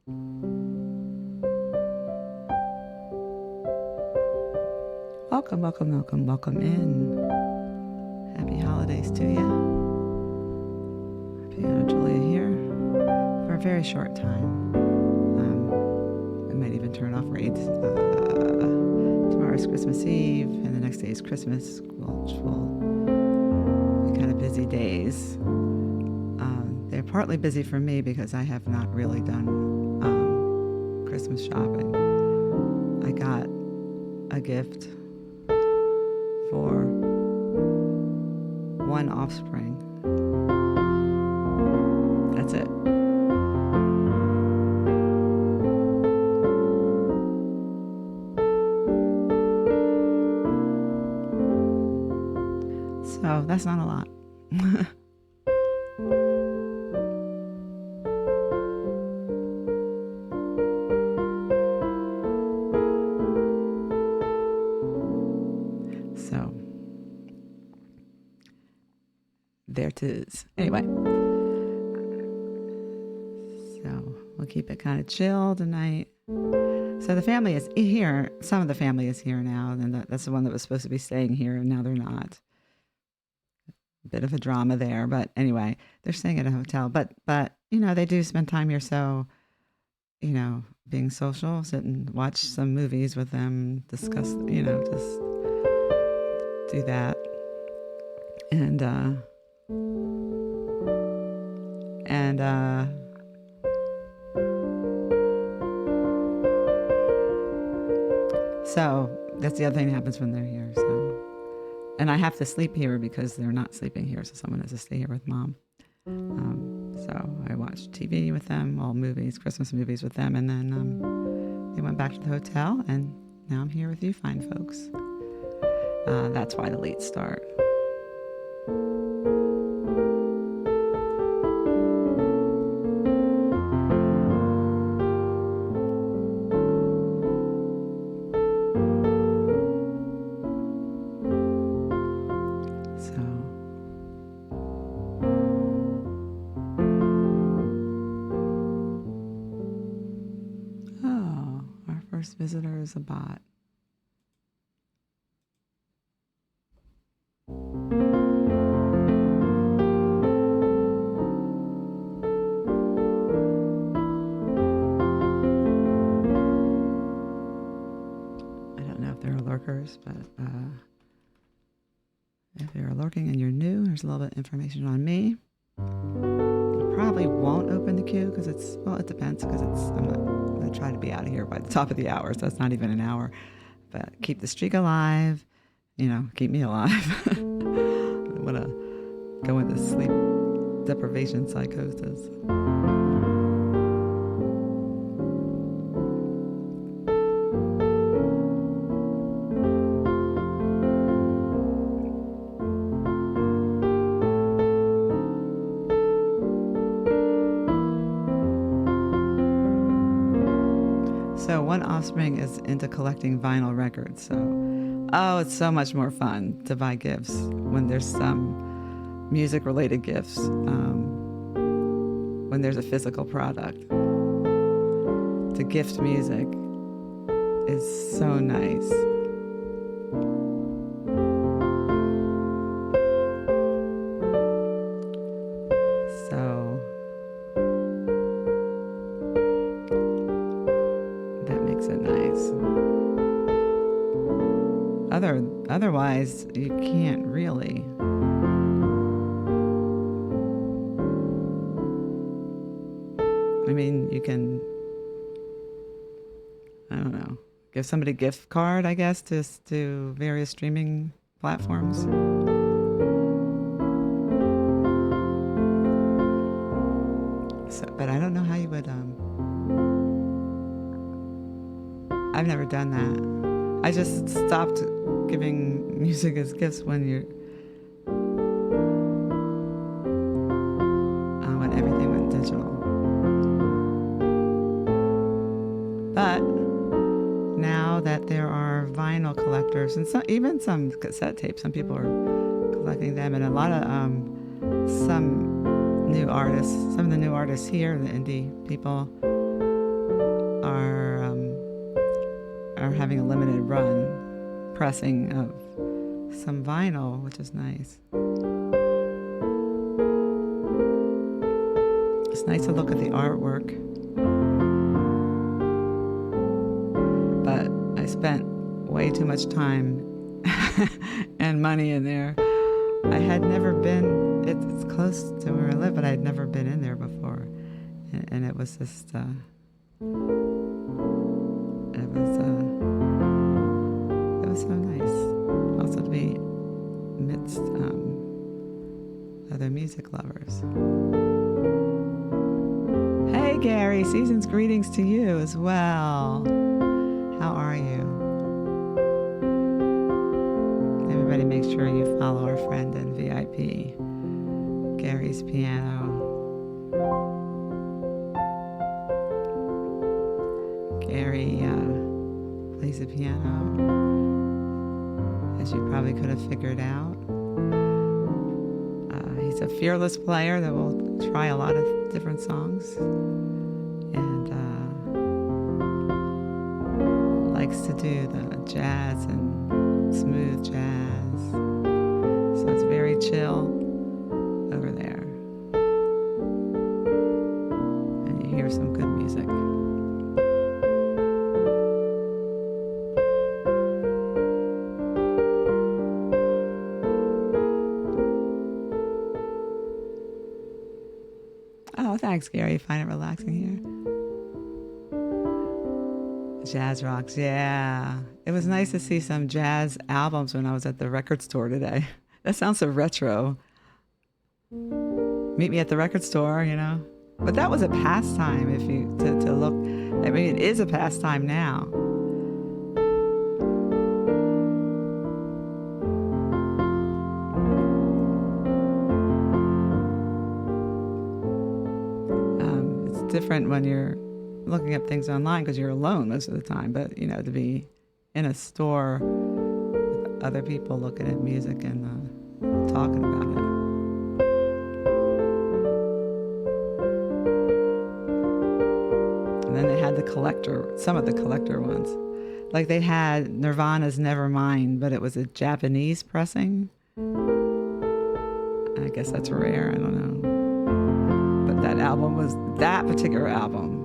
Welcome, welcome, welcome, welcome in. Happy holidays to you. Piano Julia here for a very short time. I might even turn off reads. Tomorrow's Christmas Eve, and the next day is Christmas, which will be kind of busy days. They're partly busy for me because I have not really done Christmas shopping. I got a gift for one offspring. That's it. So that's not a lot. So there it is. Anyway, so we'll keep it kind of chill tonight. So the family is here. Some of the family is here now, and that's the one that was supposed to be staying here, and now they're not. Bit of a drama there, but anyway, they're staying at a hotel. But you know, they do spend time here, so you know, being social, sit and watch some movies with them, discuss, you know, just do that, and so that's the other thing that happens when they're here. So, and I have to sleep here because they're not sleeping here, so someone has to stay here with mom. So I watched TV with them, all movies, Christmas movies with them, and then they went back to the hotel, and now I'm here with you fine folks. That's why the late start. Visitor is a bot. I don't know if there are lurkers, but if you're lurking and you're new, here's a little bit of information on me. I probably won't open the queue because it's, well, it depends, because I'm going to try to be out of here by the top of the hour, so it's not even an hour. But keep the streak alive, you know, keep me alive. I don't want to go into sleep deprivation psychosis. So one offspring is into collecting vinyl records. So, it's so much more fun to buy gifts when there's some music-related gifts, when there's a physical product. To gift music is so nice. So that makes it nice. Otherwise, you can't really. I mean, you can, I don't know, give somebody a gift card, I guess, to various streaming platforms. So, but I don't know how you would, I've never done that. I just stopped giving music as gifts when everything went digital. But now that there are vinyl collectors and even some cassette tapes, some people are collecting them, and a lot of some of the new artists here, the indie people, are having a limited run pressing of some vinyl, which is nice. It's nice to look at the artwork. But I spent way too much time and money in there. I had never been, it's close to where I live, but I had never been in there before. And it was just, it was so nice. Also to be amidst other music lovers. Hey Gary, season's greetings to you as well. How are you? Everybody make sure you follow our friend and VIP, Gary's Piano. Gary plays the piano, as you probably could have figured out. He's a fearless player that will try a lot of different songs, and likes to do the jazz and smooth jazz. So it's very chill over there. And you hear some good music. Oh, thanks, Gary. You find it relaxing here? Jazz rocks, yeah. It was nice to see some jazz albums when I was at the record store today. That sounds so retro. Meet me at the record store, you know. But that was a pastime if you to look. I mean, it is a pastime now. It's different when you're looking up things online because you're alone most of the time, but you know, to be in a store with other people looking at music and talking about it. And then they had some of the collector ones. Like they had Nirvana's Nevermind, but it was a Japanese pressing. I guess that's rare, I don't know. But that particular album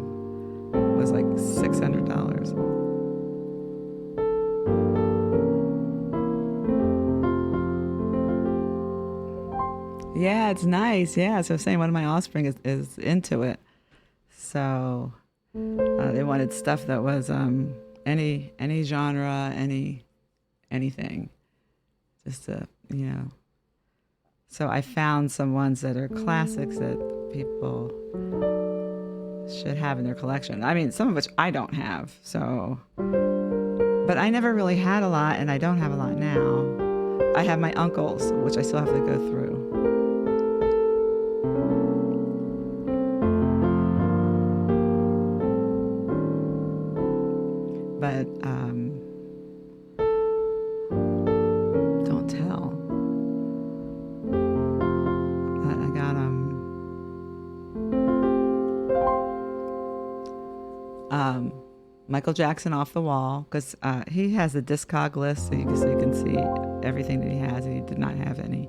was like $600. Yeah, it's nice. Yeah, so I'm saying one of my offspring is into it. So they wanted stuff that was any genre, anything, just to, you know. So I found some ones that are classics that people should have in their collection. I mean, some of which I don't have, so. But I never really had a lot, and I don't have a lot now. I have my uncle's, which I still have to go through. But don't tell. But I got Michael Jackson Off the Wall, because he has a discog list, so you can see everything that he has. He did not have any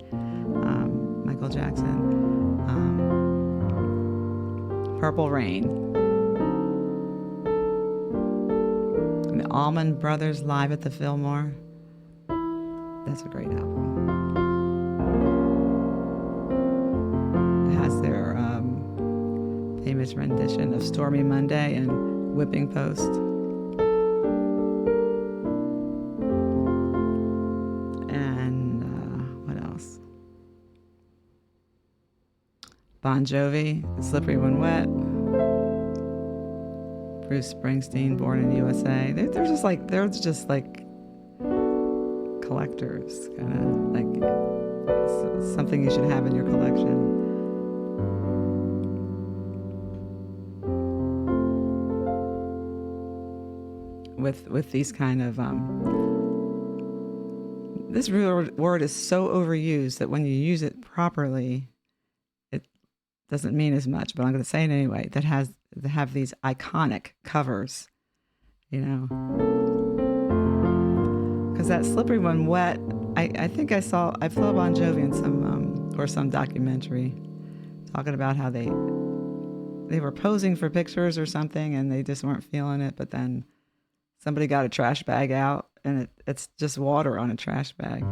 Michael Jackson. Purple Rain. And the Allman Brothers Live at the Fillmore. That's a great album. It has their famous rendition of Stormy Monday and Whipping Post. And what else? Bon Jovi, Slippery When Wet. Bruce Springsteen, Born in the USA. They're just like collectors, kind of like something you should have in your collection. With these kind of this word is so overused that when you use it properly, it doesn't mean as much. But I'm going to say it anyway. That have these iconic covers, you know. because that slippery when wet. I think I saw Bon Jovi in some documentary talking about how they were posing for pictures or something and they just weren't feeling it, but then somebody got a trash bag out and it's just water on a trash bag.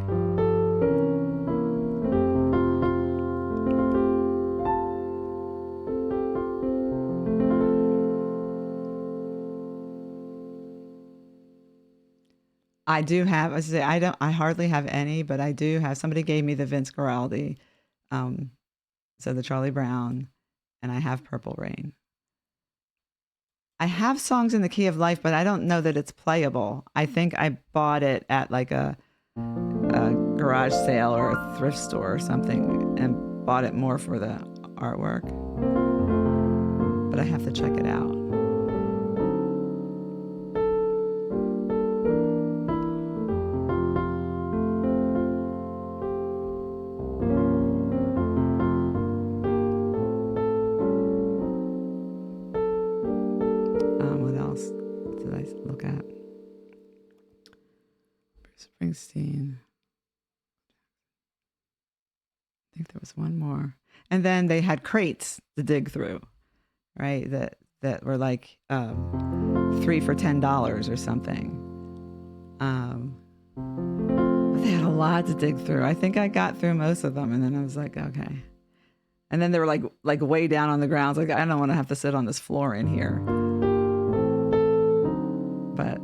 I do have, I hardly have any, but I do have, somebody gave me the Vince Guaraldi, so the Charlie Brown, and I have Purple Rain. I have Songs in the Key of Life, but I don't know that it's playable. I think I bought it at like a garage sale or a thrift store or something and bought it more for the artwork. But I have to check it out. What else did I look at? Bruce Springsteen. I think there was one more. And then they had crates to dig through, right? That were like 3 for $10 or something. But they had a lot to dig through. I think I got through most of them, and then I was like, okay. And then they were like way down on the ground. Like, I don't want to have to sit on this floor in here. But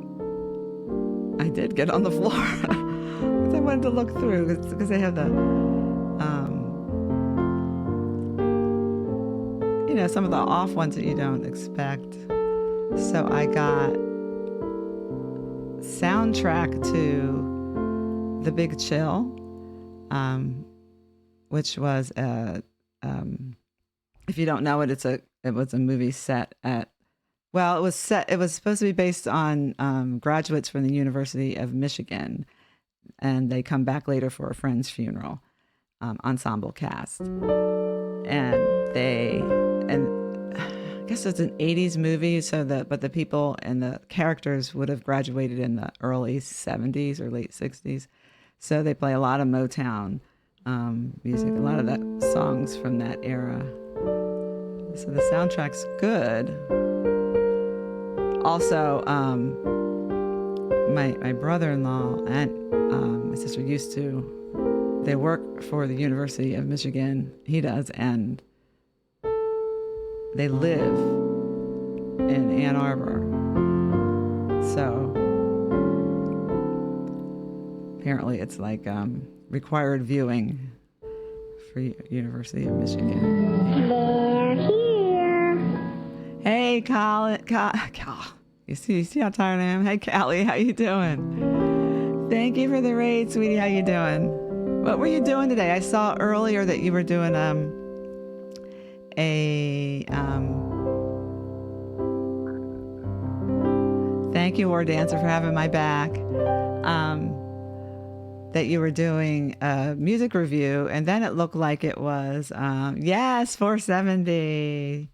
I did get on the floor because I wanted to look through because they have the, some of the off ones that you don't expect. So I got soundtrack to The Big Chill, which was if you don't know it, it was a movie set at, well, it was supposed to be based on graduates from the University of Michigan, and they come back later for a friend's funeral, ensemble cast, and I guess it's an 80s movie, but the people and the characters would have graduated in the early 70s or late 60s. So they play a lot of Motown music, a lot of that songs from that era. So the soundtrack's good. Also, my brother-in-law and my sister they work for the University of Michigan. He does, and they live in Ann Arbor. So apparently it's like required viewing for University of Michigan. They're here. Hey, Cal. You see how tired I am? Hey, Callie, how you doing? Thank you for the raid, sweetie. How you doing? What were you doing today? I saw earlier that you were doing thank you, War Dancer, for having my back. That you were doing a music review, and then it looked like it was yes, 470.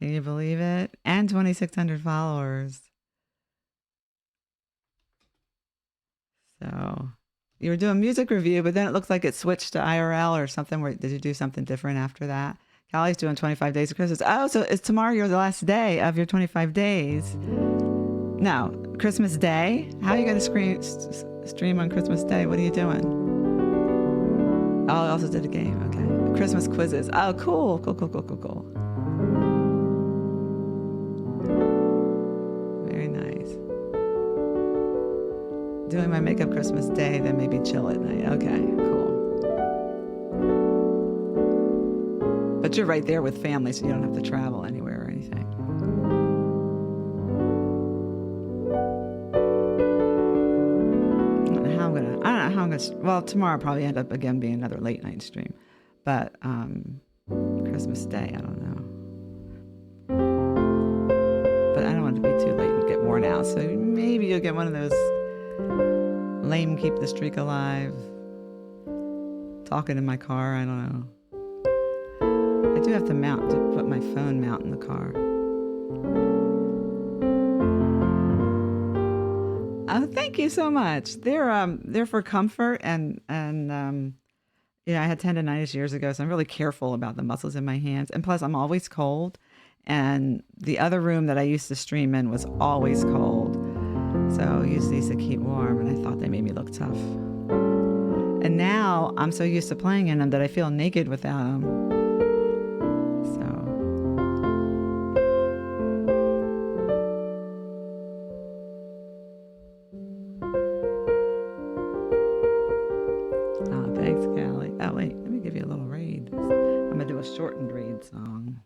Can you believe it? And 2,600 followers. So you were doing music review, but then it looks like it switched to IRL or something. Did you do something different after that? Callie's doing 25 days of Christmas. Oh, so it's tomorrow the last day of your 25 days. No, Christmas Day? How are you going to stream on Christmas Day? What are you doing? Oh, I also did a game. Okay. Christmas quizzes. Oh, cool. Cool. Very nice. Doing my makeup Christmas Day, then maybe chill at night. Okay, cool. But you're right there with family, so you don't have to travel anywhere or anything. I don't know how I'm gonna. Well, tomorrow I'll probably end up again being another late night stream, but Christmas Day, I don't know. But I don't want it to be too late and get worn out. So maybe you'll get one of those lame keep the streak alive. Talking in my car, I don't know. I do have to put my phone mount in the car. Oh, thank you so much. They're for comfort yeah, I had tendonitis years ago, so I'm really careful about the muscles in my hands. And plus, I'm always cold. And the other room that I used to stream in was always cold. So I used these to keep warm, and I thought they made me look tough. And now I'm so used to playing in them that I feel naked without them. So. Oh, thanks, Callie. Oh, wait, let me give you a little raid. I'm going to do a shortened raid song.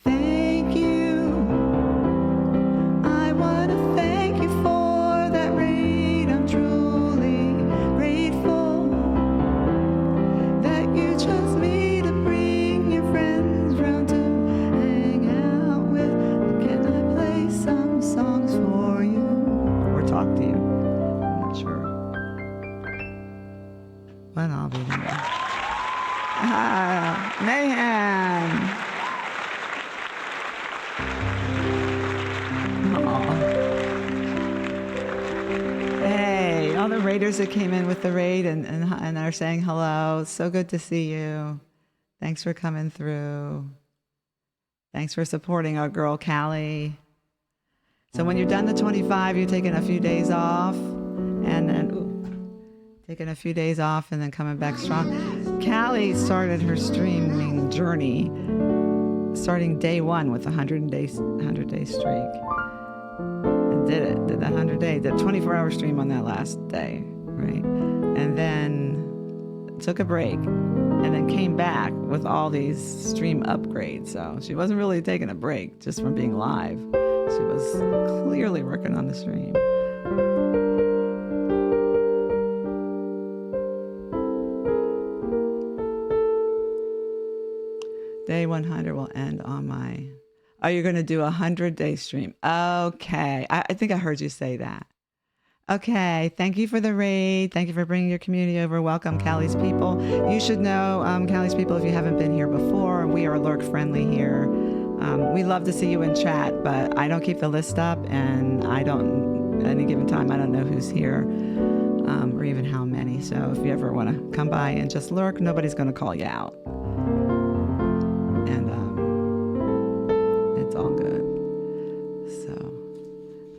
Thank you. I want to thank you for that raid. I'm truly grateful that you chose me to bring your friends round to hang out with. Can I play some songs for you? Or talk to you? I'm not sure. But I'll be there. Ah, Mayhem! Hey, all the raiders that came in with the raid and are saying hello. So good to see you. Thanks for coming through. Thanks for supporting our girl, Callie. So when you're done the 25, you're taking a few days off and then taking a few days off and then coming back strong. Callie started her streaming journey starting day one with a 100-day streak. Did that 100 day, did a 24-hour stream on that last day, right? And then took a break and then came back with all these stream upgrades. So she wasn't really taking a break just from being live. She was clearly working on the stream. Day 100 will end on my... Oh, you're going to do a 100-day stream. Okay. I think I heard you say that. Okay. Thank you for the raid. Thank you for bringing your community over. Welcome, Callie's people. You should know, Callie's people, if you haven't been here before, we are lurk friendly here. We love to see you in chat, but I don't keep the list up, and at any given time, I don't know who's here or even how many. So if you ever want to come by and just lurk, nobody's going to call you out. And it's all good. So,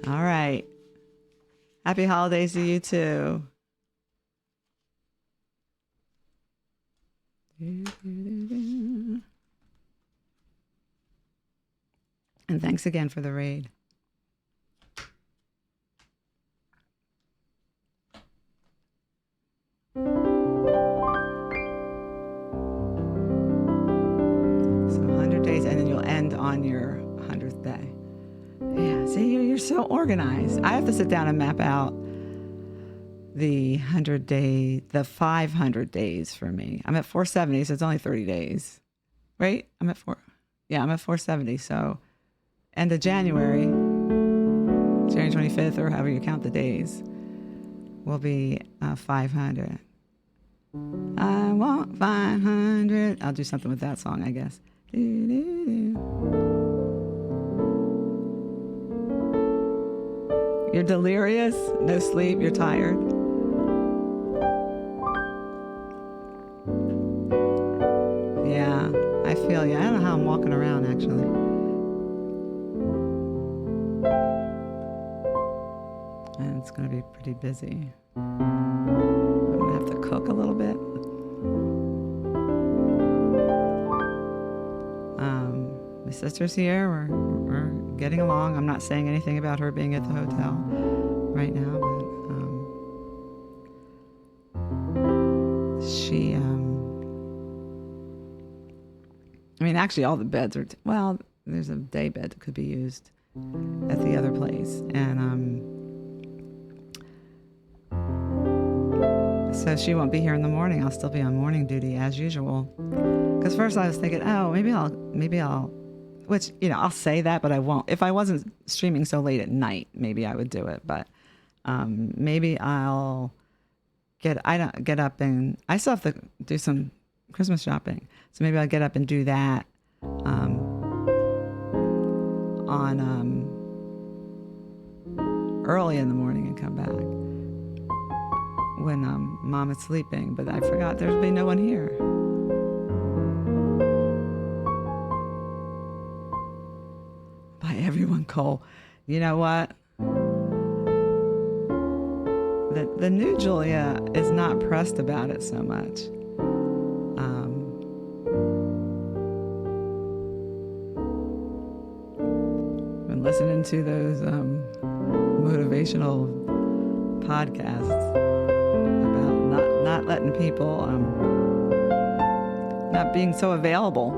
all right. Happy holidays to you too. And thanks again for the raid. So 100 days, and then you'll end on your 100th day. Yeah, see, you're so organized. I have to sit down and map out the 500 days for me. I'm at 470, so it's only 30 days, right? I'm at 470. So end of January 25th, or however you count the days, will be 500. I want 500. I'll do something with that song, I guess. You're delirious, no sleep, you're tired. Yeah, I feel you. I don't know how I'm walking around, actually. And it's going to be pretty busy. I'm going to have to cook a little bit. My sister's here. We're getting along. I'm not saying anything about her being at the hotel right now, but she, I mean, actually all the beds are, well, there's a day bed that could be used at the other place. And, so she won't be here in the morning. I'll still be on morning duty as usual. Because first I was thinking, oh, maybe I'll, which, I'll say that, but I won't. If I wasn't streaming so late at night, maybe I would do it. But maybe I'll get up and I still have to do some Christmas shopping. So maybe I'll get up and do that on early in the morning and come back when Mom is sleeping. But I forgot there'd be no one here. By everyone, Cole. You know what? The new Julia is not pressed about it so much. Been listening to those motivational podcasts about not letting people, not being so available,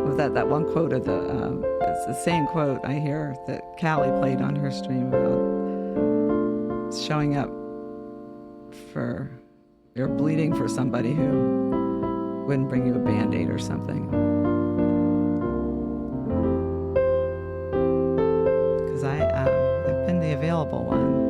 With that one quote of it's the same quote I hear that Callie played on her stream about showing up for, you're bleeding for somebody who wouldn't bring you a Band-Aid or something. Because I've been the available one.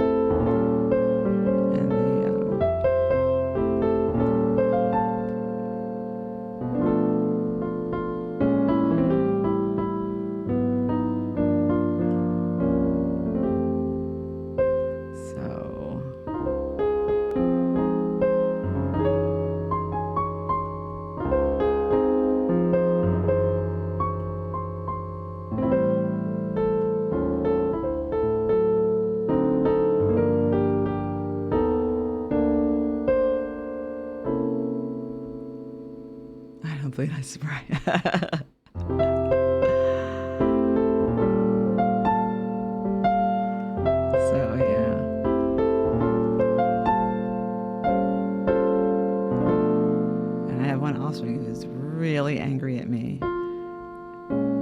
And hopefully that's right. So, yeah. And I have one offspring who's really angry at me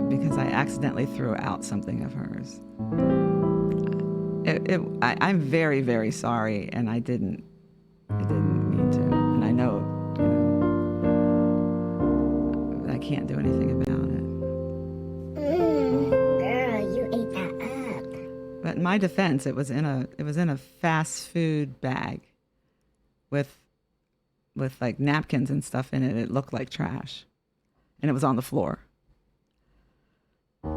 because I accidentally threw out something of hers. I'm very, very sorry, and I didn't mean to. And I know, I can't do anything about it. Girl, you ate that up. But in my defense, it was in a fast food bag with like napkins and stuff in it. It looked like trash, and it was on the floor. So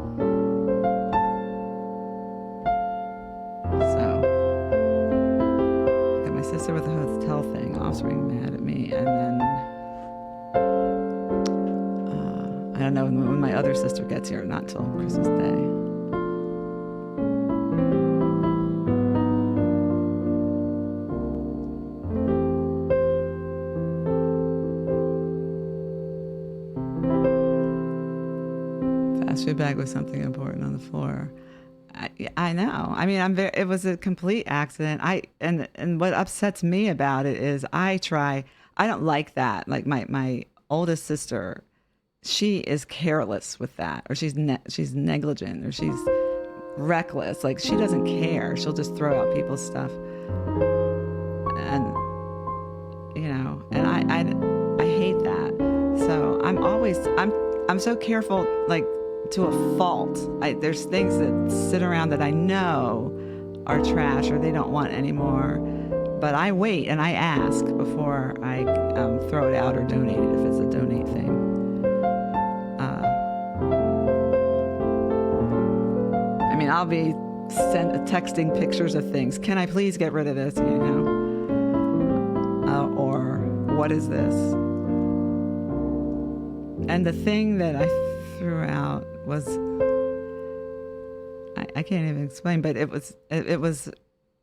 I got my sister with the hotel thing, offspring mad at me, and then I don't know when my other sister gets here, not till Christmas Day. Fast food bag with something important on the floor. I know. I mean, it was a complete accident. And what upsets me about it is I don't like that. Like my oldest sister, she is careless with that, or she's negligent, or she's reckless. Like, she doesn't care. She'll just throw out people's stuff. And and I hate that. So I'm so careful, like, to a fault. There's things that sit around that I know are trash or they don't want anymore, but I wait and I ask before I throw it out or donate it if it's a donate thing. I mean, I'll be texting pictures of things. Can I please get rid of this? Or what is this? And the thing that I threw out was, I can't even explain, but it was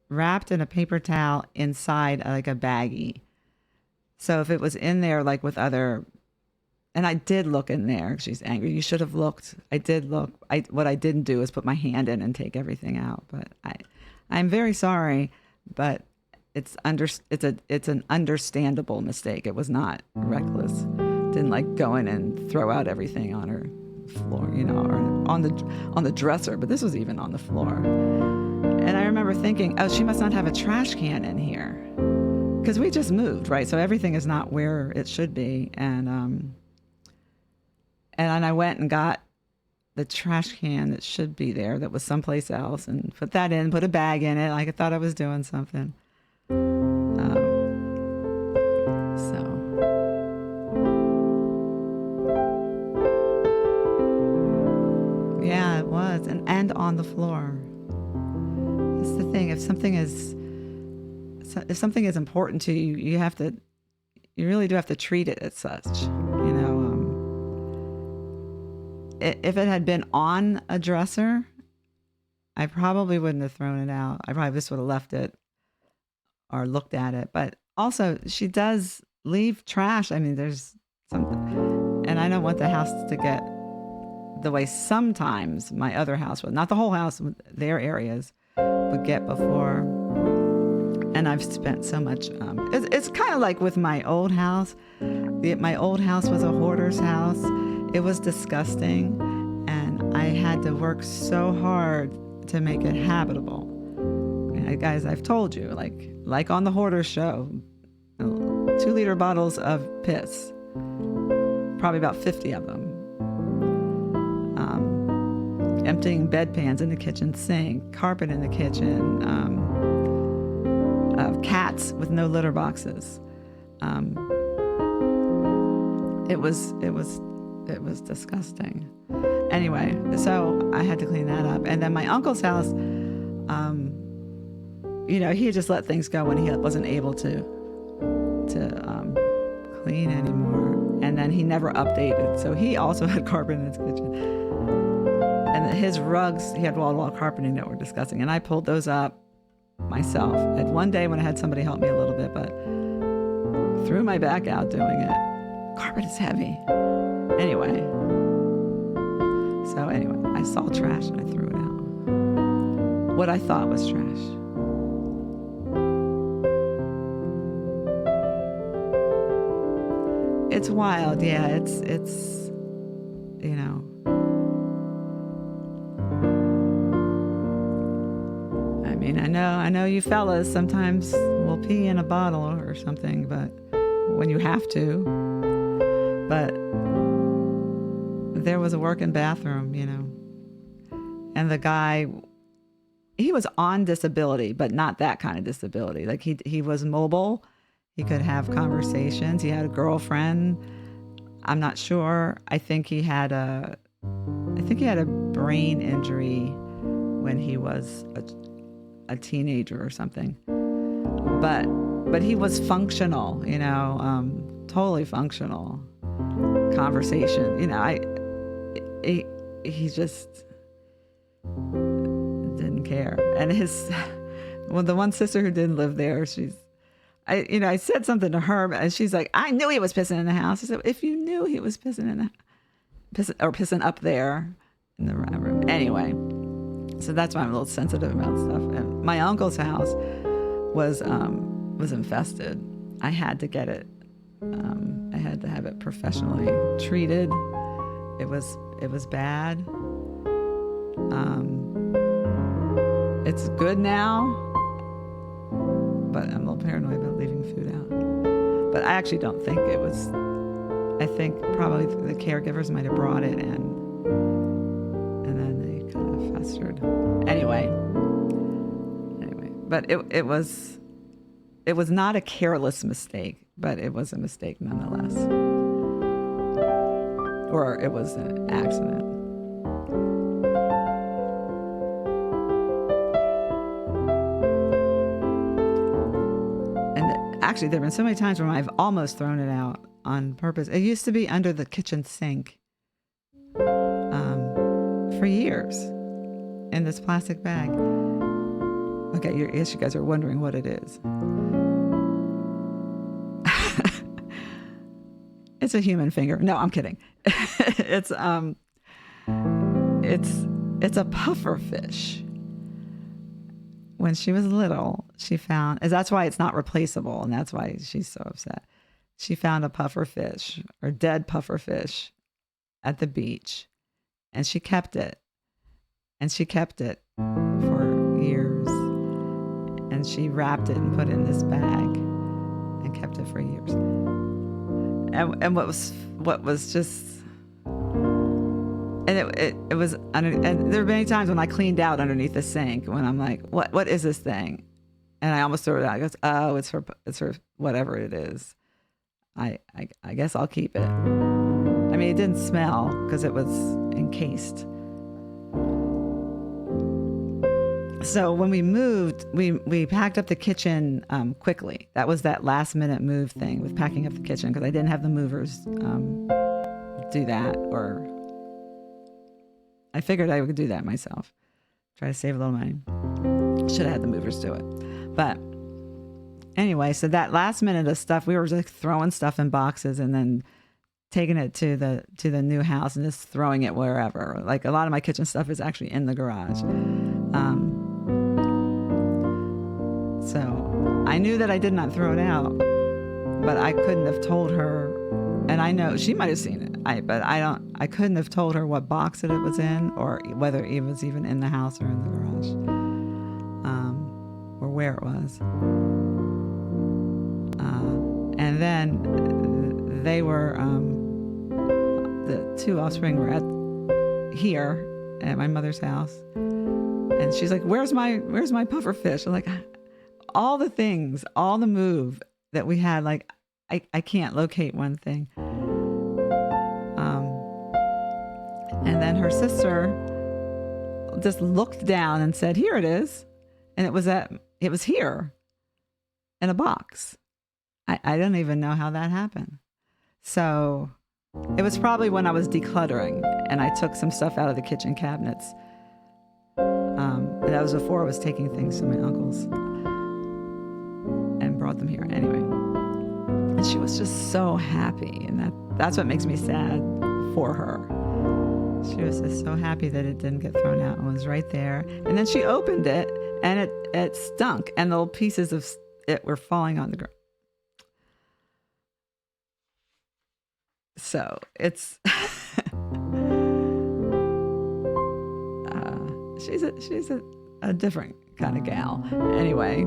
wrapped in a paper towel inside like a baggie. So if it was in there, like with other, and I did look in there. She's angry. You should have looked. I did look. What I didn't do is put my hand in and take everything out. But I'm very sorry. But it's an understandable mistake. It was not reckless. Didn't like go in and throw out everything on her floor, or on the dresser. But this was even on the floor. And I remember thinking, oh, she must not have a trash can in here, because we just moved, right? So everything is not where it should be. And then I went and got the trash can that should be there, that was someplace else, and put that in, put a bag in it, like I thought I was doing something. was, and on the floor. That's the thing. If something is important to you, you really do have to treat it as such. You know, if it had been on a dresser, I probably wouldn't have thrown it out. I probably just would have left it or looked at it. But also, she does leave trash. I mean, there's something, and I don't want the house to get the way sometimes my other house would. Not the whole house, their areas would get before. And I've spent so much. It's kind of like with my old house. My old house was a hoarder's house. It was disgusting, and I had to work so hard to make it habitable. And guys, I've told you, like on the Hoarder Show, 2-liter bottles of piss, probably about 50 of them. Emptying bedpans in the kitchen sink, carpet in the kitchen, cats with no litter boxes. It was disgusting. Anyway, so I had to clean that up. And then my uncle's house, he had just let things go when he wasn't able to clean anymore. And then he never updated. So he also had carpet in his kitchen. And his rugs, he had wall-to-wall carpeting that were disgusting. And I pulled those up myself. And one day when I had somebody help me a little bit, but threw my back out doing it. Carpet is heavy. Anyway, I saw trash and I threw it out. What I thought was trash. It's wild, yeah. It's I mean, I know you fellas sometimes will pee in a bottle or something, but when you have to. But there was a working bathroom, and the guy, he was on disability, but not that kind of disability. Like he was mobile. He could have conversations. He had a girlfriend. I'm not sure. I think he had a brain injury when he was a teenager or something. But he was functional, totally functional. Conversation, he just didn't care. And the one sister who didn't live there, I said something to her, and she's like, I knew he was pissing in the house. I said, if you knew he was pissing up there in the room. Anyway, so that's why I'm a little sensitive about stuff. And my uncle's house was infested. I had to get it. I had to have it professionally treated. It was bad. It's good now, but I'm a little paranoid about leaving food out. But I actually don't think it was. I think probably the caregivers might have brought it in, and then they kind of festered. Anyway, but it was not a careless mistake, but it was a mistake nonetheless, or it was an accident. Actually, there have been so many times when I've almost thrown it out on purpose. It used to be under the kitchen sink for years in this plastic bag. Okay, yes, you guys are wondering what it is. It's a human finger. No, I'm kidding. It's a puffer fish. When she was little, she found, that's why it's not replaceable, and that's why she's so upset. She found a puffer fish, or dead puffer fish, at the beach, and she kept it. And she kept it for years. And she wrapped it and put it in this bag and kept it for years. And what was just, and it was under, and there were many times when I cleaned out underneath the sink when I'm like, what is this thing? And I almost threw it out. I goes, oh, it's for whatever it is. I guess I'll keep it. I mean, it didn't smell because it was encased. So when we moved, we packed up the kitchen quickly. That was that last minute move thing with packing up the kitchen because I didn't have the movers do that, or I figured I would do that myself. Try to save a little money. Should have had the movers do it. But anyway, so that last minute of stuff, we were just throwing stuff in boxes and then taking it to the new house and just throwing it wherever. Like a lot of my kitchen stuff is actually in the garage. So I knew that I did not throw it out, but I couldn't have told her. And I know she might have seen it, but I couldn't have told her what box it was in, or whether it was even in the house or in the garage, or where it was. And then they were, the two offspring were here at my mother's house, and she's like, "Where's my puffer fish?" I'm like, all the things, all the move that we had, like. I can't locate one thing. And then her sister just looked down and said, "Here it is." And it was here in a box. I don't even know how that happened. So it was probably when I was decluttering and I took some stuff out of the kitchen cabinets. And that was before I was taking things to my uncle's and brought them here. Anyway. And she was just so happy, and that's what makes me sad for her. She was just so happy that it didn't get thrown out and was right there. And then she opened it, and it stunk, and the little pieces of it were falling on the ground. So it's she's a different kind of gal. Anyway.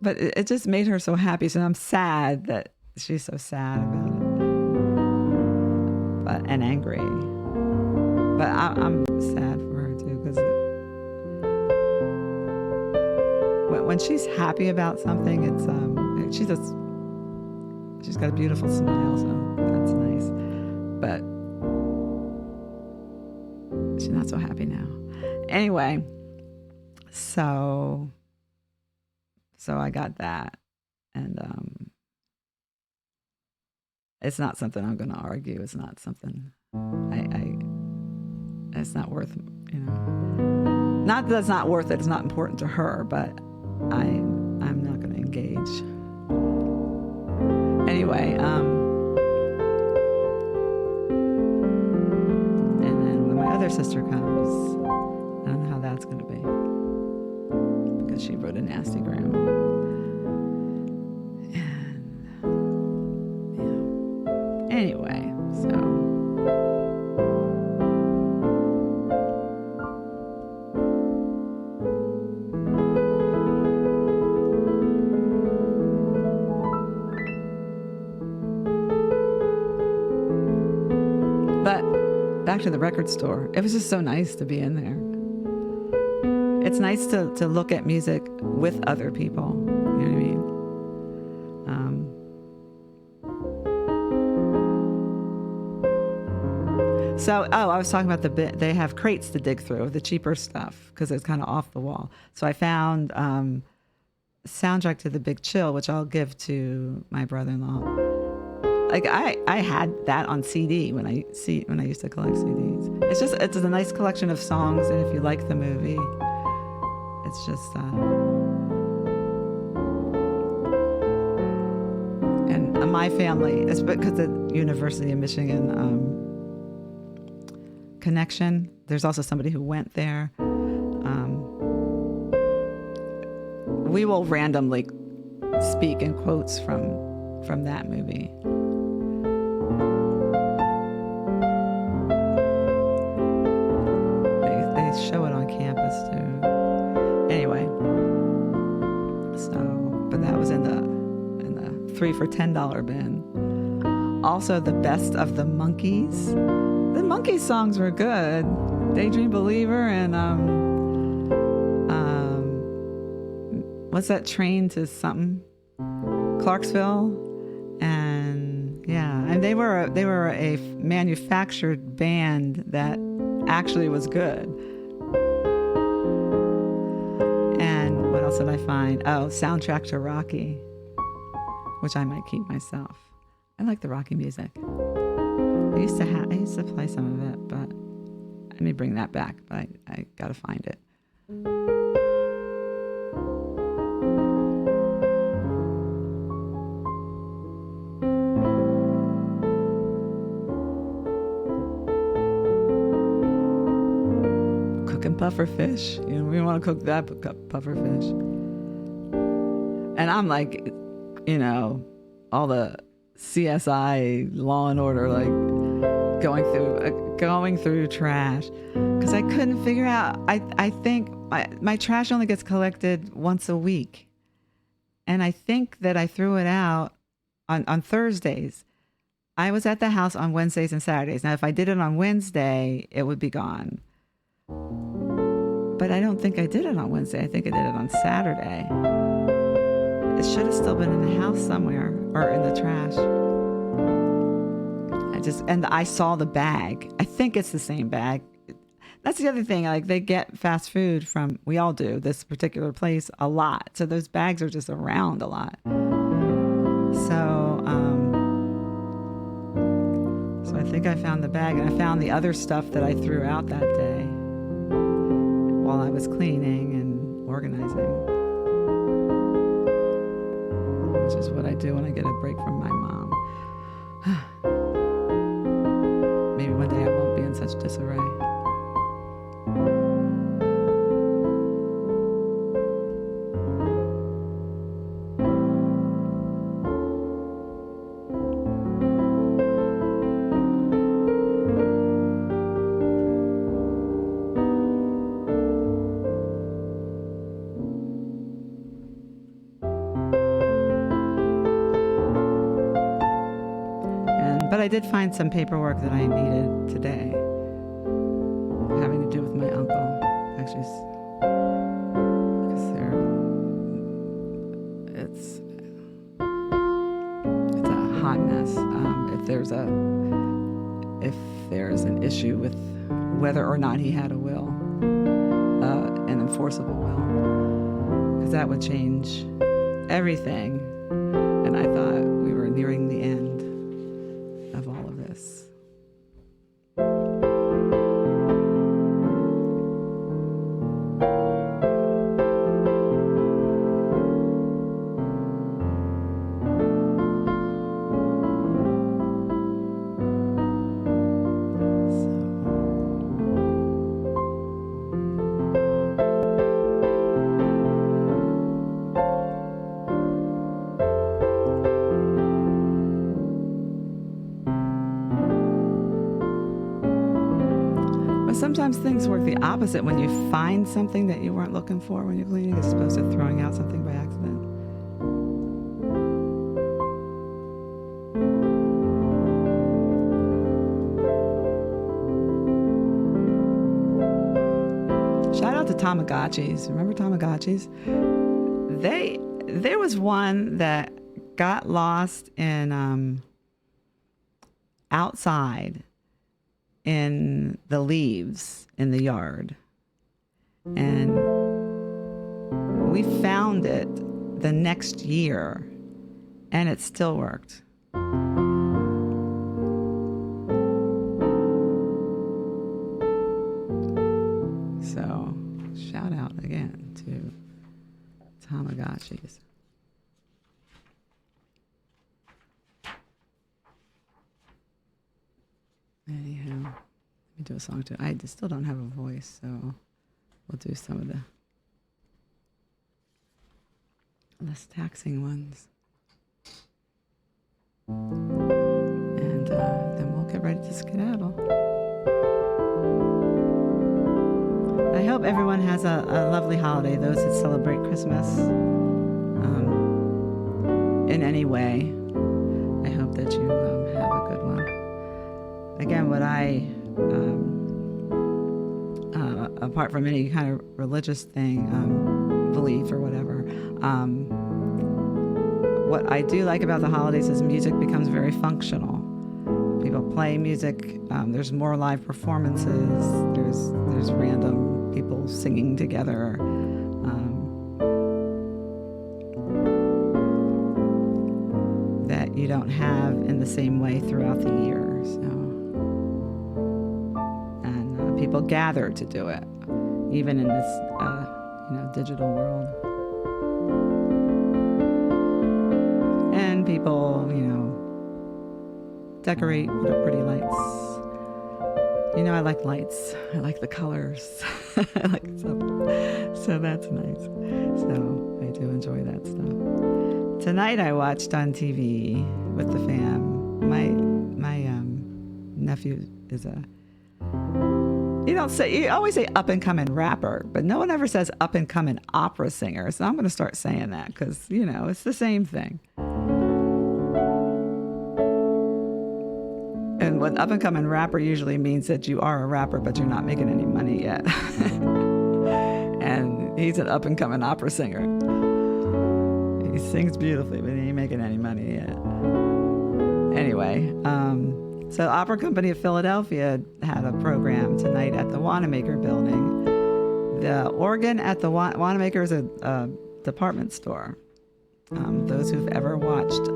But it just made her so happy. So I'm sad that she's so sad about it, and angry. But I'm sad for her too, because when she's happy about something, it's she's got a beautiful smile, so that's nice. But she's not so happy now. Anyway, so I got that, and it's not something I'm going to argue. It's not something it's not worth, not that it's not worth it. It's not important to her, but I'm not going to engage. Anyway, and then when my other sister comes, I don't know how that's going to be, because she wrote a nasty gram. Anyway, so but back to the record store. It was just so nice to be in there. It's nice to look at music with other people. You know what I mean? So, I was talking about they have crates to dig through, the cheaper stuff, because it's kind of off the wall. So I found soundtrack to The Big Chill, which I'll give to my brother-in-law. Like I had that on CD when I used to collect CDs. It's a nice collection of songs, and if you like the movie, it's just and my family, it's because the University of Michigan connection. There's also somebody who went there. We will randomly speak in quotes from that movie. They show it on campus too. Anyway, but that was in the 3 for $10 bin. Also, the best of the Monkees. The Monkees songs were good. Daydream Believer and what's that, Train to something? Clarksville. And yeah, and they were a manufactured band that actually was good. And what else did I find? Oh, soundtrack to Rocky, which I might keep myself. I like the Rocky music. I used to play some of it, but I may bring that back, but I gotta find it. Cooking puffer fish. We want to cook that puffer fish. And I'm like, all the CSI Law and Order, like going through trash, because I couldn't figure out. I think my trash only gets collected once a week, and I think that I threw it out on Thursdays. I was at the house on Wednesdays and Saturdays. Now, if I did it on Wednesday, it would be gone. But I don't think I did it on Wednesday. I think I did it on Saturday. It should have still been in the house somewhere or in the trash. I saw the bag. I think it's the same bag. That's the other thing. Like, they get fast food from, we all do, this particular place a lot. So those bags are just around a lot. So I think I found the bag, and I found the other stuff that I threw out that day while I was cleaning and organizing, which is what I do when I get a break from my mom. Maybe one day I won't be in such disarray. But I did find some paperwork that I needed today, having to do with my uncle. Actually, because it's a hot mess. If there's an issue with whether or not he had a will, an enforceable will, because that would change everything. And I thought we were nearing the end of all of this. Sometimes things work the opposite. When you find something that you weren't looking for when you're cleaning, as opposed to throwing out something by accident. Shout out to Tamagotchis. Remember Tamagotchis? There was one that got lost in outside in the leaves in the yard, and we found it the next year, and it still worked. So shout out again to Tamagotchis. Anyhow, let me do a song too. I still don't have a voice, so we'll do some of the less taxing ones. And then we'll get ready to skedaddle. I hope everyone has a lovely holiday, those that celebrate Christmas in any way. I hope that you have a good one. Again, what I, apart from any kind of religious thing, belief or whatever, what I do like about the holidays is music becomes very functional. People play music. There's more live performances. There's random people singing together. That you don't have in the same way throughout the year. So, and people gather to do it, even in this digital world. And people, decorate, put up pretty lights. I like lights. I like the colors. I like stuff. So that's nice. So I do enjoy that stuff. Tonight I watched on TV with the fam. My nephew is you always say up and coming rapper, but no one ever says up and coming opera singer. So I'm going to start saying that because, it's the same thing. And what up and coming rapper usually means that you are a rapper, but you're not making any money yet. And he's an up and coming opera singer. He sings beautifully, but he ain't making any money yet. Anyway, so Opera Company of Philadelphia had a program tonight at the Wanamaker building. The organ at the Wanamaker is a department store. Those who've ever watched,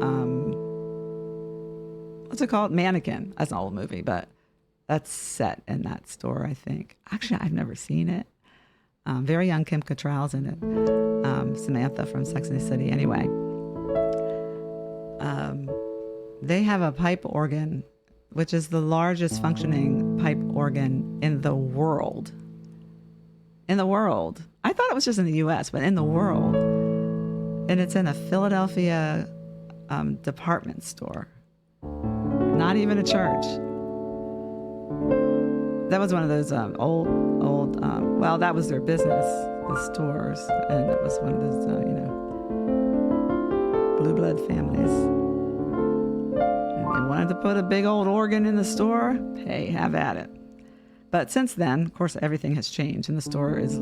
what's it called? Mannequin. That's an old movie, but that's set in that store, I think. Actually, I've never seen it. Very young Kim Cattrall's in it. Samantha from Sex and the City. Anyway, they have a pipe organ, which is the largest functioning pipe organ in the world. In the world. I thought it was just in the U.S., but in the world. And it's in a Philadelphia department store. Not even a church. That was one of those old, well, that was their business, the stores. And it was one of those, blue blood families. And they wanted to put a big old organ in the store. Hey, have at it. But since then, of course, everything has changed and the store has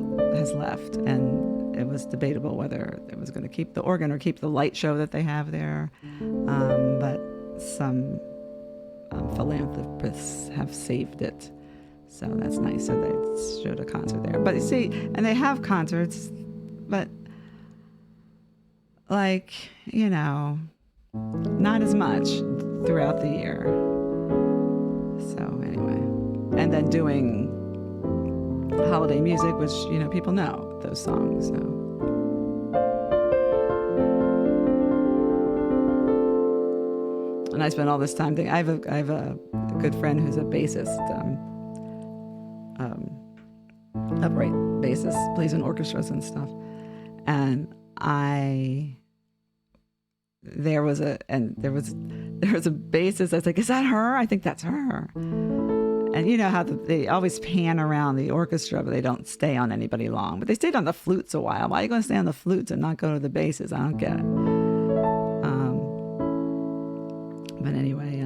left. And it was debatable whether it was going to keep the organ or keep the light show that they have there. But some philanthropists have saved it. So that's nice. So they showed a concert there. But you see, and they have concerts, but not as much throughout the year. So anyway, and then doing holiday music, which, people know those songs. So. And I spent all this time thinking. I have a good friend who's a bassist, upright bassist, plays in orchestras and stuff. And there was a bassist. I was like, is that her? I think that's her. And you know how they always pan around the orchestra, but they don't stay on anybody long. But they stayed on the flutes a while. Why are you going to stay on the flutes and not go to the basses? I don't get it. But anyway,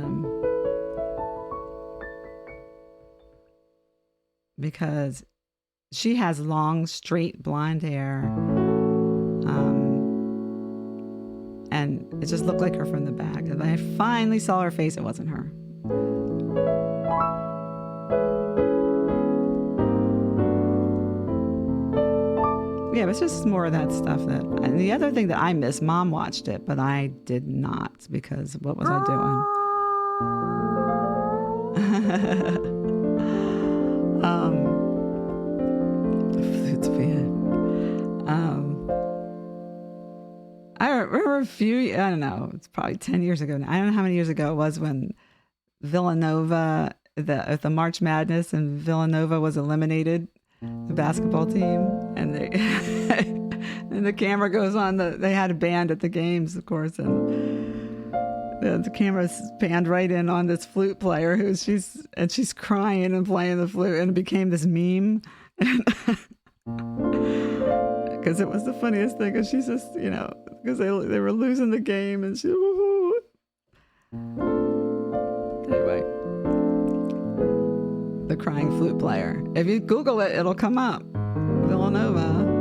because she has long, straight, blonde hair, and it just looked like her from the back. And I finally saw her face. It wasn't her. Yeah, it's just more of that stuff and the other thing that I miss, Mom watched it, but I did not because what was I doing? It's weird. I remember I don't know, it's probably 10 years ago now. I don't know how many years ago it was when Villanova, the March Madness, and Villanova was eliminated, the basketball team, and they and the camera goes on. They had a band at the games, of course, and the camera's panned right in on this flute player she's crying and playing the flute, and it became this meme. Because it was the funniest thing, because she's just, because they were losing the game, and she. Anyway. The crying flute player. If you Google it, it'll come up. Villanova.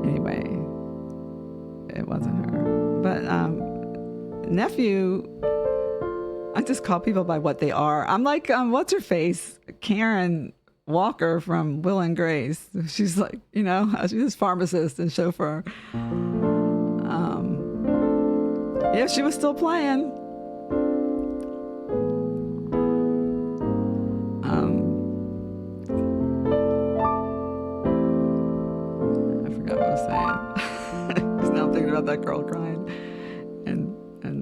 Anyway, it wasn't her. But nephew, I just call people by what they are. I'm like, what's her face? Karen Walker from Will and Grace. She's like, she's a pharmacist and chauffeur. Yeah, she was still playing. I forgot what I was saying. Because now I'm thinking about that girl crying and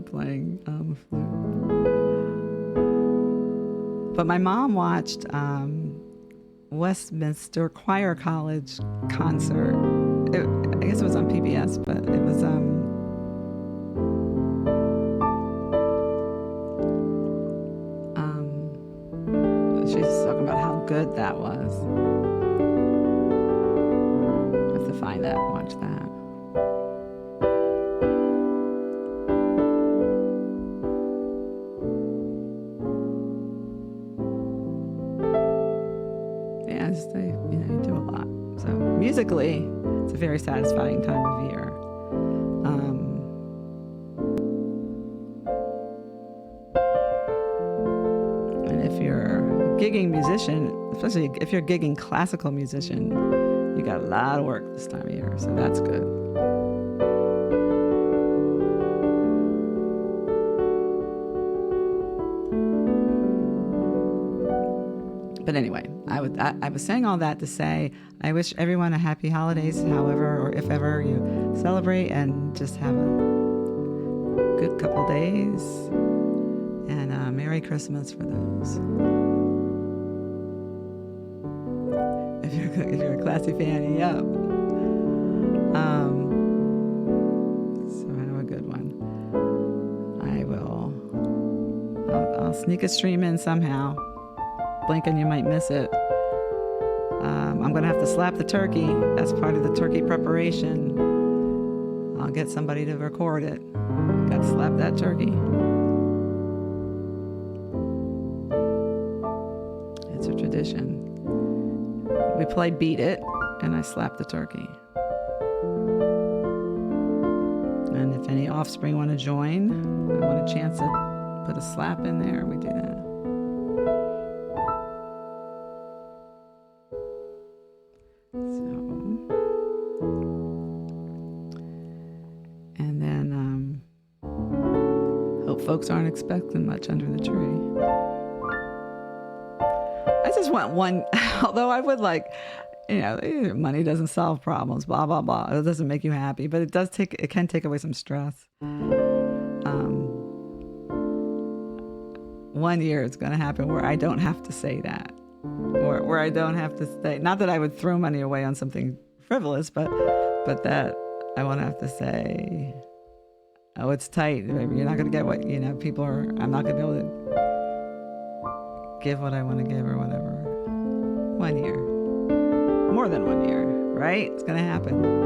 playing flute. But my mom watched Westminster Choir College concert. I guess it was on PBS, but it was she's talking about how good that was. I have to find that and watch that. Yes, they do a lot. So musically, it's a very satisfying time of year. And if you're a gigging musician, especially if you're a gigging classical musician, you got a lot of work this time of year, so that's good. But anyway, I was saying all that to say I wish everyone a happy holidays, however or if ever you celebrate, and just have a good couple days, and Merry Christmas for those. If you're a classy fanny, yep. So I know a good one. I'll sneak a stream in somehow. Blink and you might miss it. I'm going to have to slap the turkey. That's part of the turkey preparation. I'll get somebody to record it. Got to slap that turkey. It's a tradition. We play Beat It, and I slap the turkey. And if any offspring want to join, I want a chance to put a slap in there, we do that. Folks aren't expecting much under the tree. I just want one, although I would like, money doesn't solve problems, blah, blah, blah. It doesn't make you happy, but it can take away some stress. 1 year it's going to happen where I don't have to say that, or where I don't have to say, not that I would throw money away on something frivolous, but that I won't have to say, oh, it's tight. You're not going to get what, people are, I'm not going to be able to give what I want to give or whatever. 1 year. More than 1 year, right? It's going to happen.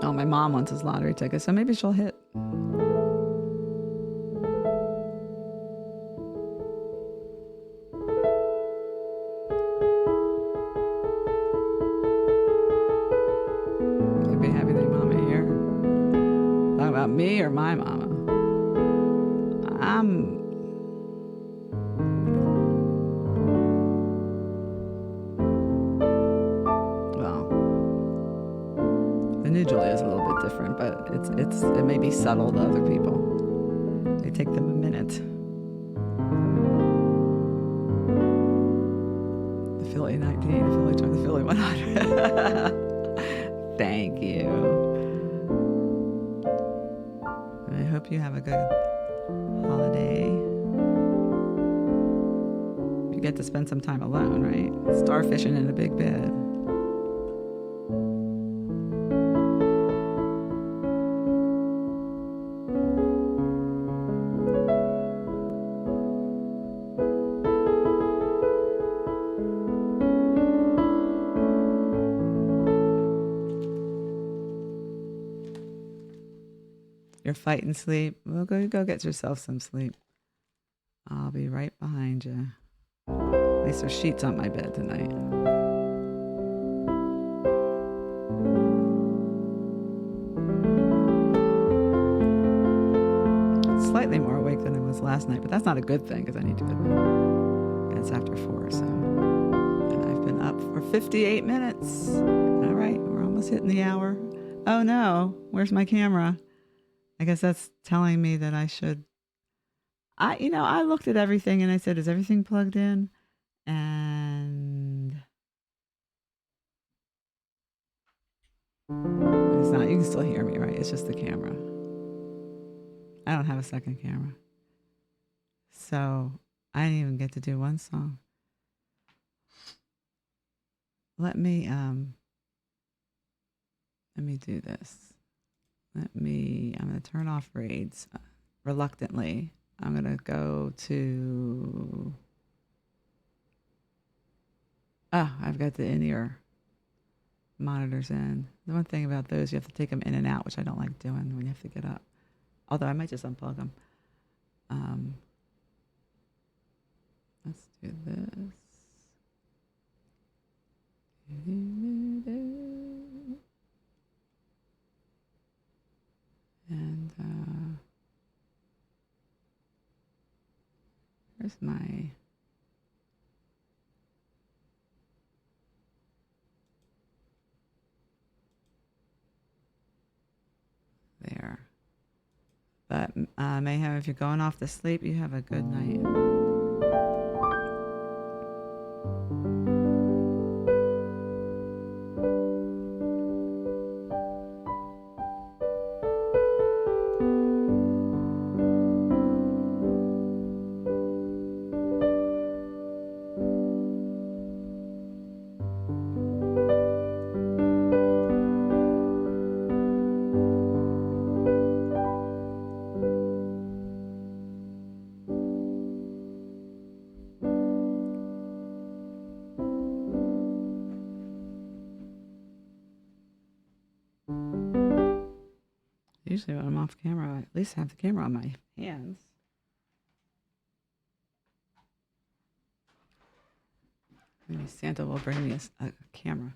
Oh, my mom wants his lottery ticket, so maybe she'll hit. I'd be happy that mama here. Talking about me or my mama? Noodle is a little bit different, but it may be subtle to other people. They take them a minute. The Philly 19, the Philly 20, the Philly 100. Thank you. And I hope you have a good holiday. You get to spend some time alone, right? Starfishing in a big bed. You're fighting sleep. Well, go get yourself some sleep. I'll be right behind you. At least there's sheets on my bed tonight. Slightly more awake than I was last night, but that's not a good thing because I need to go to bed. And it's after 4, so. And I've been up for 58 minutes. All right, we're almost hitting the hour. Oh no, where's my camera? I guess that's telling me that I should. I looked at everything and I said, is everything plugged in? And it's not. You can still hear me, right? It's just the camera. I don't have a second camera. So I didn't even get to do one song. Let me do this. I'm gonna turn off raids reluctantly. I'm gonna go to, I've got the in-ear monitors in. The one thing about those, you have to take them in and out, which I don't like doing when you have to get up. Although I might just unplug them. Let's do this. And where's my... There. But Mayhem, if you're going off to sleep, you have a good night. Usually when I'm off camera, I at least have the camera on my hands. Maybe Santa will bring me a camera.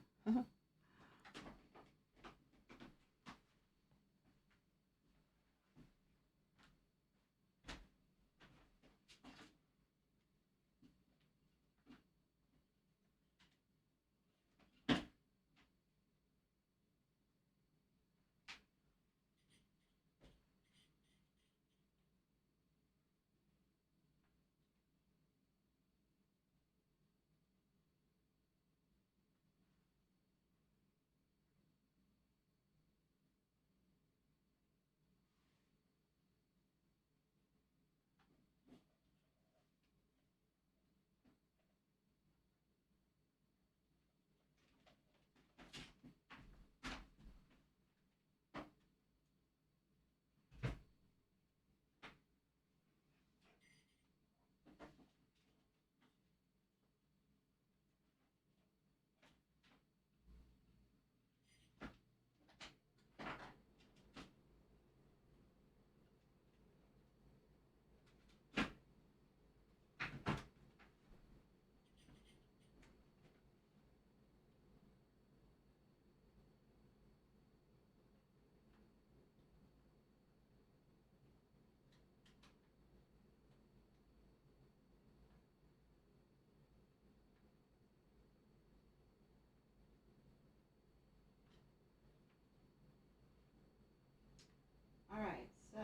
All right, so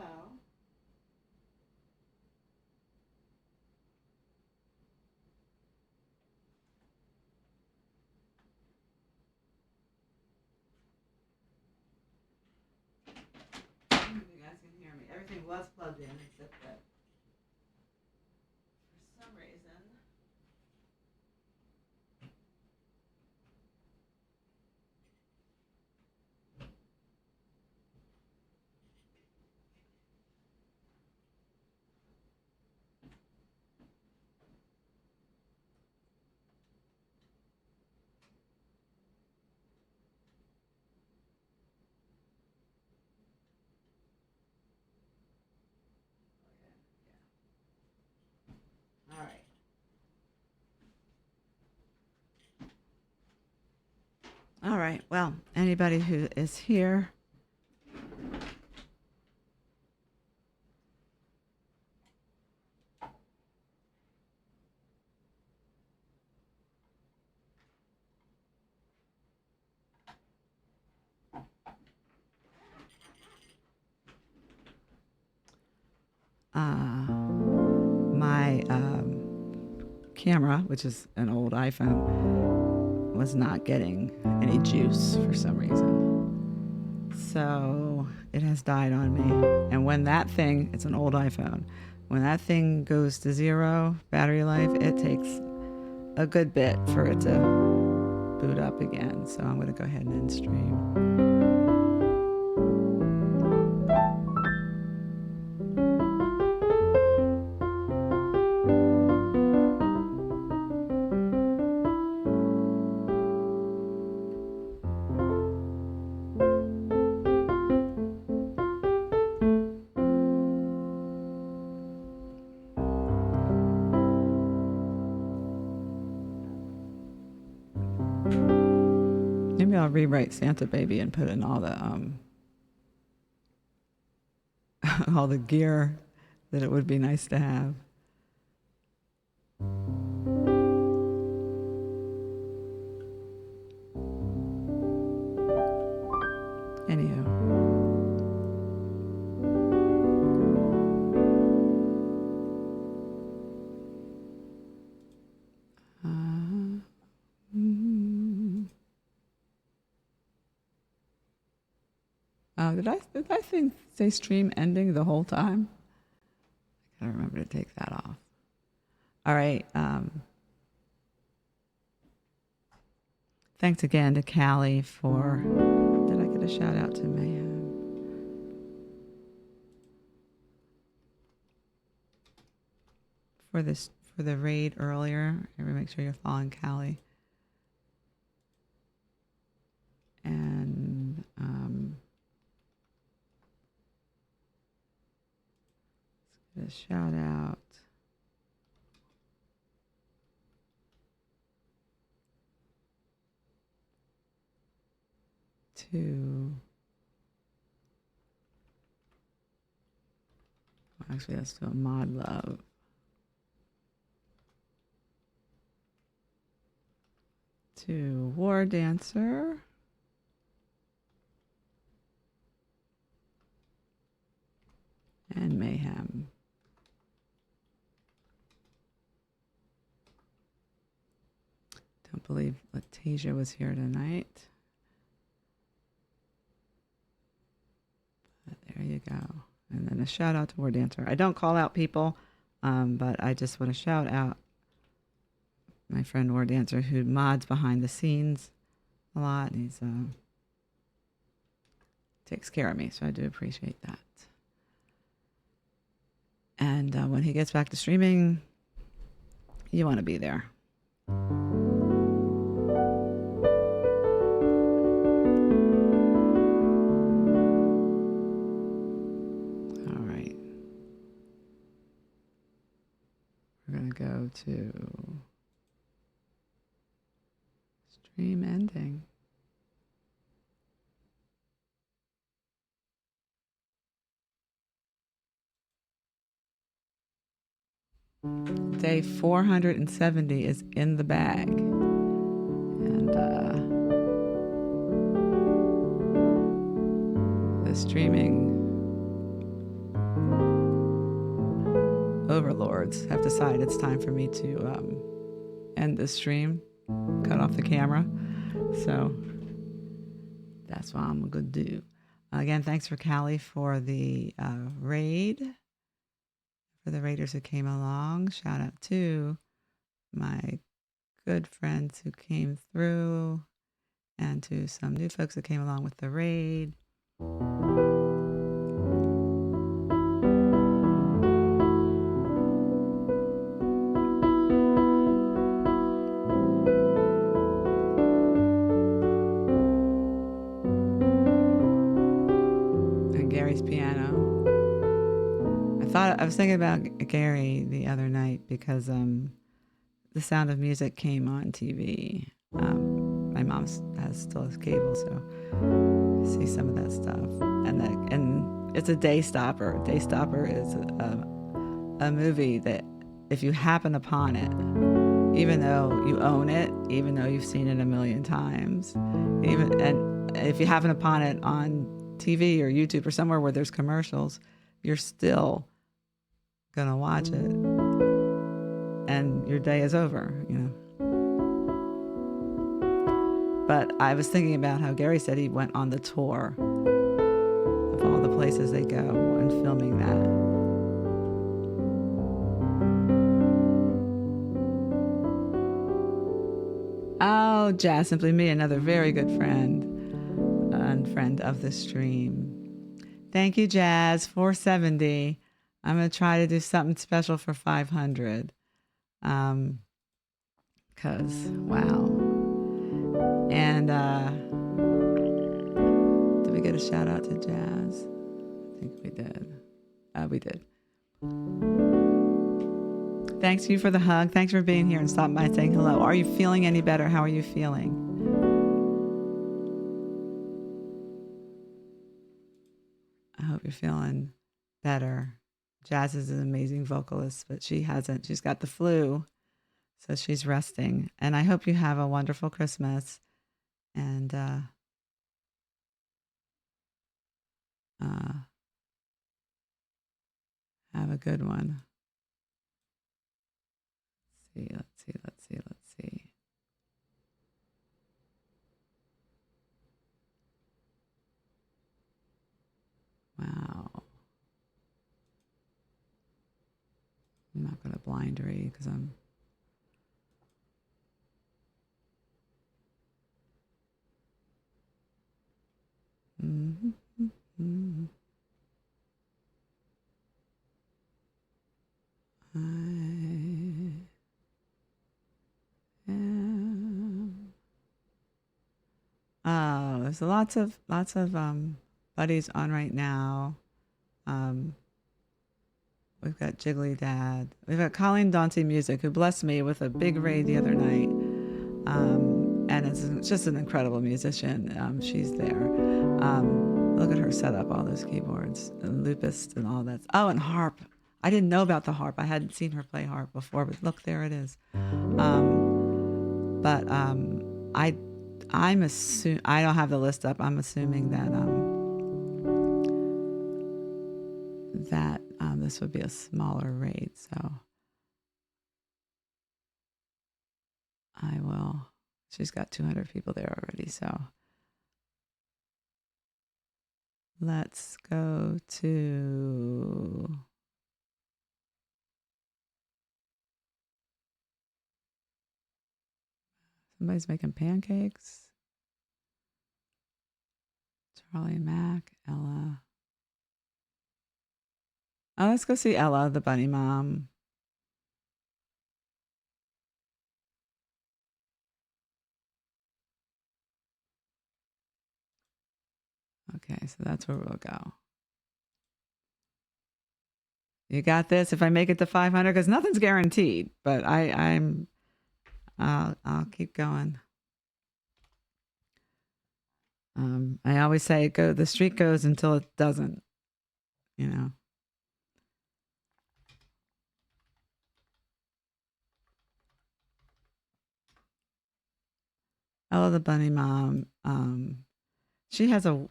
I don't know if you guys can hear me. Everything was plugged in except that for some reason right. Well, anybody who is here. My camera, which is an old iPhone, was not getting any juice for some reason. So it has died on me. And when that thing, it's an old iPhone, when that thing goes to 0 battery life, it takes a good bit for it to boot up again. So I'm going to go ahead and end stream. Maybe I'll rewrite Santa Baby and put in all the all the gear that it would be nice to have. Anywho. Did I think say stream ending the whole time? I gotta remember to take that off. All right. Thanks again to Callie for. Did I get a shout out to Mayhem? For the raid earlier. Everybody make sure you're following Callie. And a shout out to, actually let's do a mod love to War Dancer and Mayhem. Don't believe Latasia was here tonight. But there you go. And then a shout out to War Dancer. I don't call out people, but I just want to shout out my friend War Dancer who mods behind the scenes a lot. He's takes care of me, so I do appreciate that. And when he gets back to streaming, you want to be there. Go to stream ending. Day 470 is in the bag. And the streaming overlords have decided it's time for me to end this stream, cut off the camera. So that's what I'm going to do. Again, thanks for Callie for the raid, for the raiders who came along. Shout out to my good friends who came through and to some new folks that came along with the raid. I was thinking about Gary the other night because The Sound of Music came on TV. My mom still has cable, so I see some of that stuff. And it's a day stopper. Day stopper is a movie that if you happen upon it, even though you own it, even though you've seen it a million times, and if you happen upon it on TV or YouTube or somewhere where there's commercials, you're still gonna watch it, and your day is over, you know. But I was thinking about how Gary said he went on the tour of all the places they go and filming that. Oh, Jazz Simply Me, another very good friend and friend of the stream. Thank you, Jazz. 470. I'm going to try to do something special for 500. Because, wow. And did we get a shout out to Jazz? I think we did. We did. Thanks you for the hug. Thanks for being here and stopping by and saying hello. Are you feeling any better? How are you feeling? I hope you're feeling better. Jazz is an amazing vocalist, but she hasn't. She's got the flu, so she's resting. And I hope you have a wonderful Christmas. And have a good one. Let's see. Wow. I'm not going to blind read because I'm... Mm-hmm. Mm-hmm. I am... Oh, there's lots of buddies on right now. We've got Jiggly Dad. We've got Colleen Dante Music, who blessed me with a big raid the other night. And it's just an incredible musician. She's there. Look at her set up all those keyboards and lupus and all that. Oh, and harp. I didn't know about the harp. I hadn't seen her play harp before, but look, there it is. I'm assuming, I don't have the list up. I'm assuming that this would be a smaller raid, so I will. She's got 200 people there already, so let's go to... Somebody's making pancakes. Charlie Mac, Ella. Oh, let's go see Ella, the bunny mom. Okay, so that's where we'll go. You got this. If I make it to 500, because nothing's guaranteed, but I'll keep going. I always say the streak goes until it doesn't, you know. Ella the bunny mom. She has a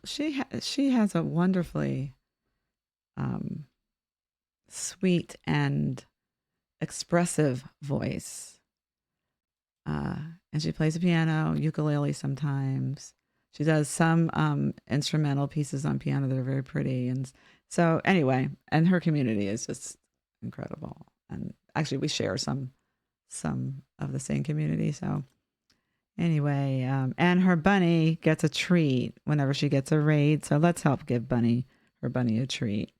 wonderfully sweet and expressive voice. And she plays the piano, ukulele sometimes. She does some instrumental pieces on piano that are very pretty. And so anyway, and her community is just incredible. And actually we share some of the same community. So anyway, and her bunny gets a treat whenever she gets a raid. So let's help give her bunny a treat.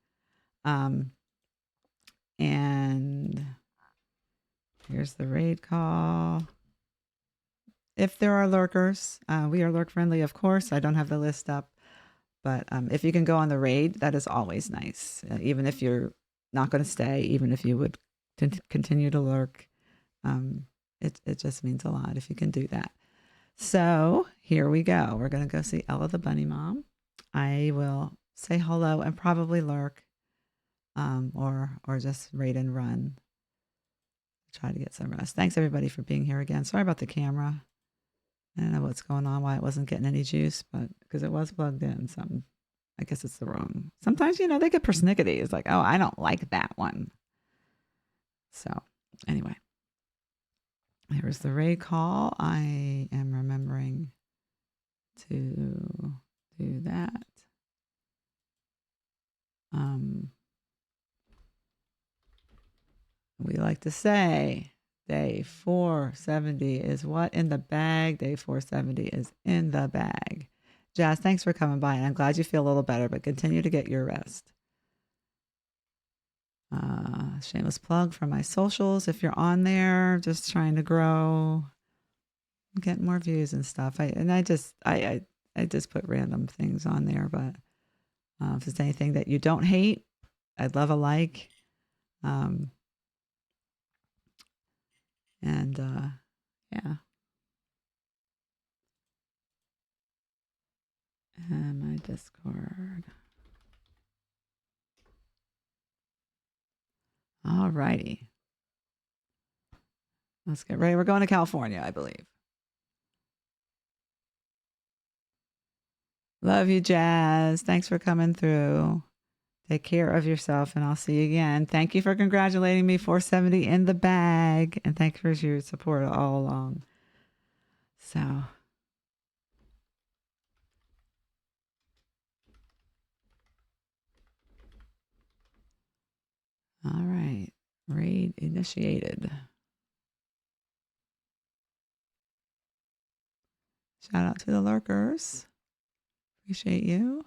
And here's the raid call. If there are lurkers, we are lurk friendly, of course. I don't have the list up, but if you can go on the raid, that is always nice. Even if you're not going to stay, even if you would continue to lurk, it just means a lot if you can do that. So here we go. We're going to go see Ella the Bunny Mom. I will say hello and probably lurk, or just raid and run. Try to get some rest. Thanks everybody for being here again. Sorry about the camera. I don't know what's going on, why it wasn't getting any juice, but because it was plugged in, something. I guess it's the wrong. Sometimes they get persnickety. It's like, oh, I don't like that one. So anyway, here's the raid call. I am remembering to do that. We like to say day 470 is what in the bag? Day 470 is in the bag. Jazz, thanks for coming by, and I'm glad you feel a little better, but continue to get your rest. Shameless plug for my socials. If you're on there, just trying to grow, get more views and stuff. I just put random things on there, but if there's anything that you don't hate, I'd love a like. And yeah. And my Discord. All righty. Let's get ready. We're going to California, I believe. Love you, Jazz. Thanks for coming through. Take care of yourself, and I'll see you again. Thank you for congratulating me. 470 in the bag. And thanks for your support all along. So. All right. Raid initiated. Shout out to the lurkers. Appreciate you.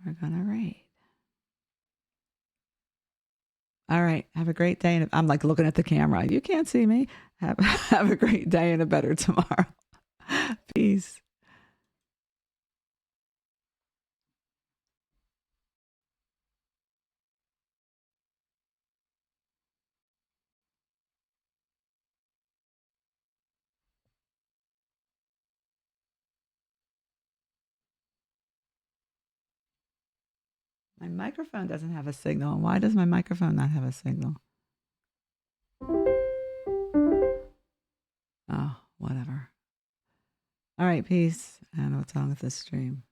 We're going to raid. All right. Have a great day. And I'm like looking at the camera. You can't see me. Have a great day and a better tomorrow. Peace. My microphone doesn't have a signal. Why does my microphone not have a signal? Oh, whatever. All right, peace. And what's wrong with this stream?